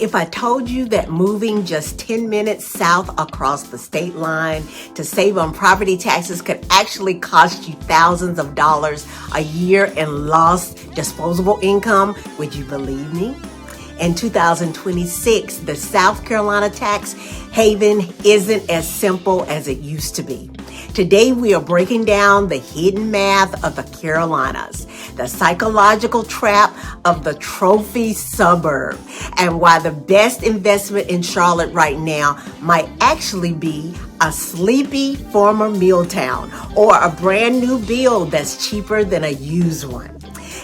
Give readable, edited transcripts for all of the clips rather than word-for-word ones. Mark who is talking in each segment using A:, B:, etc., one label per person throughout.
A: If I told you that moving just 10 minutes south across the state line to save on property taxes could actually cost you thousands of dollars a year in lost disposable income, would you believe me? In 2026, the South Carolina tax haven isn't as simple as it used to be. Today, we are breaking down the hidden math of the Carolinas, the psychological trap of the trophy suburb, and why the best investment in Charlotte right now might actually be a sleepy former mill town or a brand new build that's cheaper than a used one.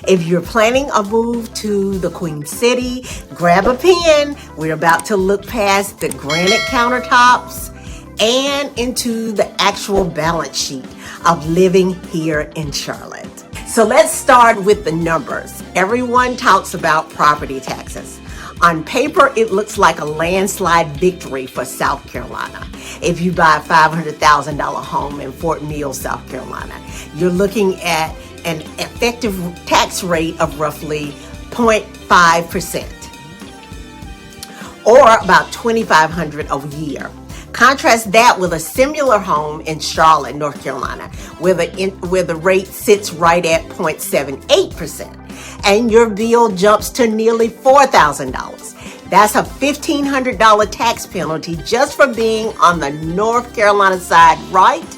A: If you're planning a move to the Queen City, grab a pen. We're about to look past the granite countertops and into the actual balance sheet of living here in Charlotte. So let's start with the numbers. Everyone talks about property taxes. On paper, it looks like a landslide victory for South Carolina. If you buy a $500,000 home in Fort Mill, South Carolina, you're looking at an effective tax rate of roughly 0.5%, or about $2,500 a year. Contrast that with a similar home in Charlotte, North Carolina, where the rate sits right at 0.78%, and your bill jumps to nearly $4,000. That's a $1,500 tax penalty just for being on the North Carolina side, right?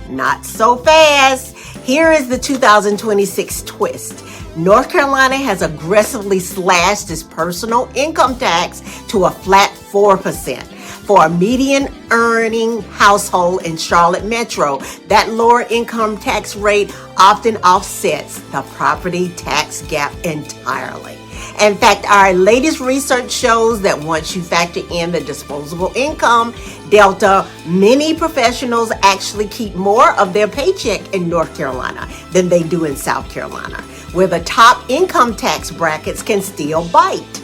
A: Not so fast. Here is the 2026 twist. North Carolina has aggressively slashed its personal income tax to a flat 4%. For a median earning household in Charlotte Metro, that lower income tax rate often offsets the property tax gap entirely. In fact, our latest research shows that once you factor in the disposable income delta, many professionals actually keep more of their paycheck in North Carolina than they do in South Carolina, where the top income tax brackets can still bite.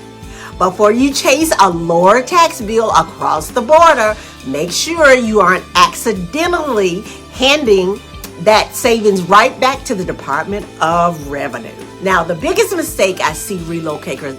A: Before you chase a lower tax bill across the border, make sure you aren't accidentally handing that savings right back to the Department of Revenue. Now, the biggest mistake I see relocators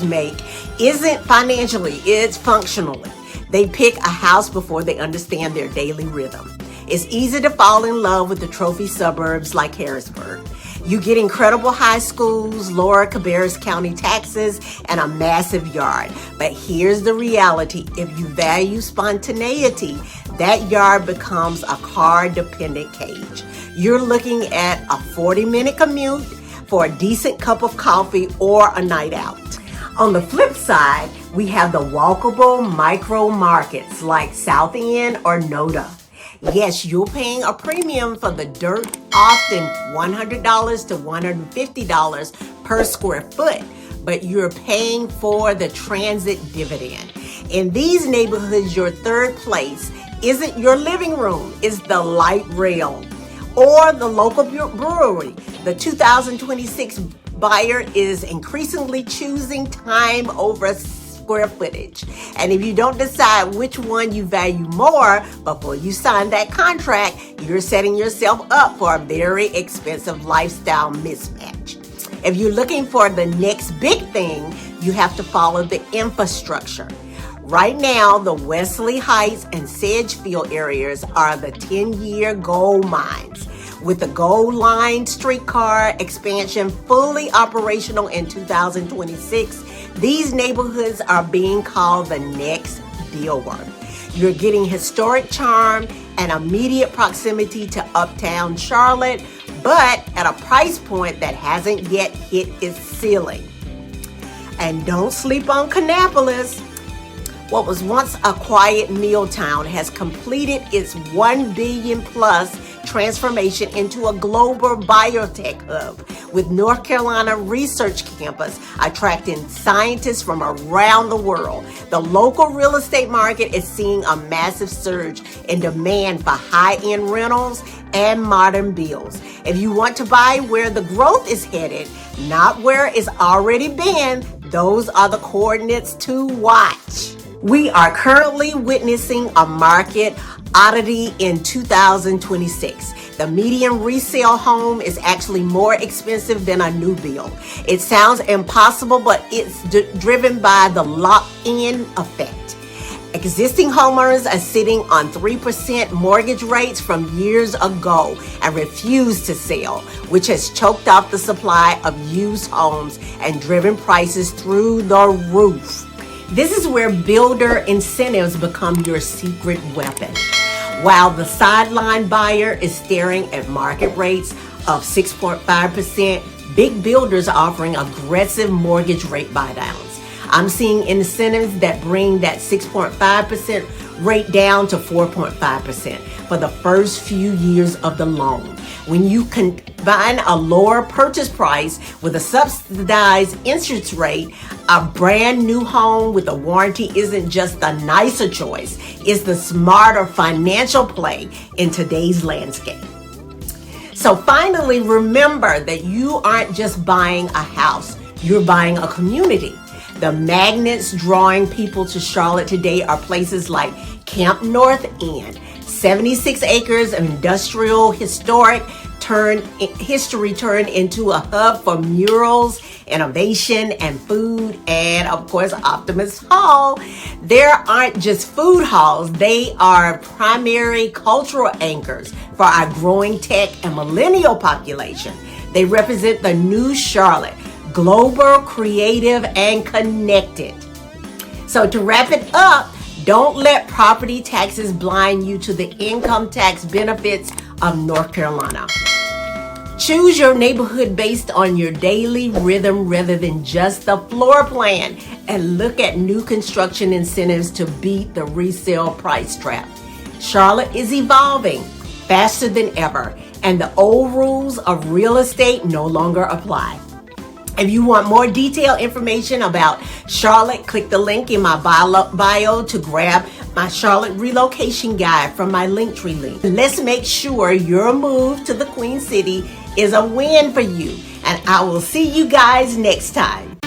A: make isn't financially, it's functionally. They pick a house before they understand their daily rhythm. It's easy to fall in love with the trophy suburbs like Harrisburg. You get incredible high schools, lower Cabarrus County taxes, and a massive yard. But here's the reality. If you value spontaneity, that yard becomes a car-dependent cage. You're looking at a 40-minute commute for a decent cup of coffee or a night out. On the flip side, we have the walkable micro markets like South End or NoDa. Yes, you're paying a premium for the dirt, often $100 to $150 per square foot, but you're paying for the transit dividend. In these neighborhoods, your third place isn't your living room, it's the light rail or the local brewery. The 2026 buyer is increasingly choosing time over square footage. And if you don't decide which one you value more before you sign that contract, you're setting yourself up for a very expensive lifestyle mismatch. If you're looking for the next big thing, you have to follow the infrastructure. Right now, the Wesley Heights and Sedgeville areas are the 10-year gold mines. With the Gold Line streetcar expansion fully operational in 2026, these neighborhoods are being called the next Dilworth. You're getting historic charm and immediate proximity to uptown Charlotte, but at a price point that hasn't yet hit its ceiling. And don't sleep on Kannapolis. What was once a quiet mill town has completed its $1 billion plus transformation into a global biotech hub with North Carolina Research Campus attracting scientists from around the world. The local real estate market is seeing a massive surge in demand for high-end rentals and modern builds. If you want to buy where the growth is headed, not where it's already been, those are the coordinates to watch. We are currently witnessing a market Oddity in 2026. The median resale home is actually more expensive than a new build. It sounds impossible, but it's driven by the lock-in effect. Existing homeowners are sitting on 3% mortgage rates from years ago and refuse to sell, which has choked off the supply of used homes and driven prices through the roof. This is where builder incentives become your secret weapon. While the sideline buyer is staring at market rates of 6.5%, big builders are offering aggressive mortgage rate buydowns. I'm seeing incentives that bring that 6.5% rate down to 4.5% for the first few years of the loan. When you combine a lower purchase price with a subsidized interest rate, a brand new home with a warranty isn't just a nicer choice, it's the smarter financial play in today's landscape. So finally, remember that you aren't just buying a house, you're buying a community. The magnets drawing people to Charlotte today are places like Camp North End, 76 acres of industrial history turned into a hub for murals, innovation, and food, and of course, Optimist Hall. There aren't just food halls, they are primary cultural anchors for our growing tech and millennial population. They represent the new Charlotte, global, creative, and connected. So to wrap it up, don't let property taxes blind you to the income tax benefits of North Carolina. Choose your neighborhood based on your daily rhythm rather than just the floor plan, and look at new construction incentives to beat the resale price trap. Charlotte is evolving faster than ever, and the old rules of real estate no longer apply. If you want more detailed information about Charlotte, click the link in my bio to grab my Charlotte relocation guide from my Linktree link. Let's make sure your move to the Queen City is a win for you. And I will see you guys next time.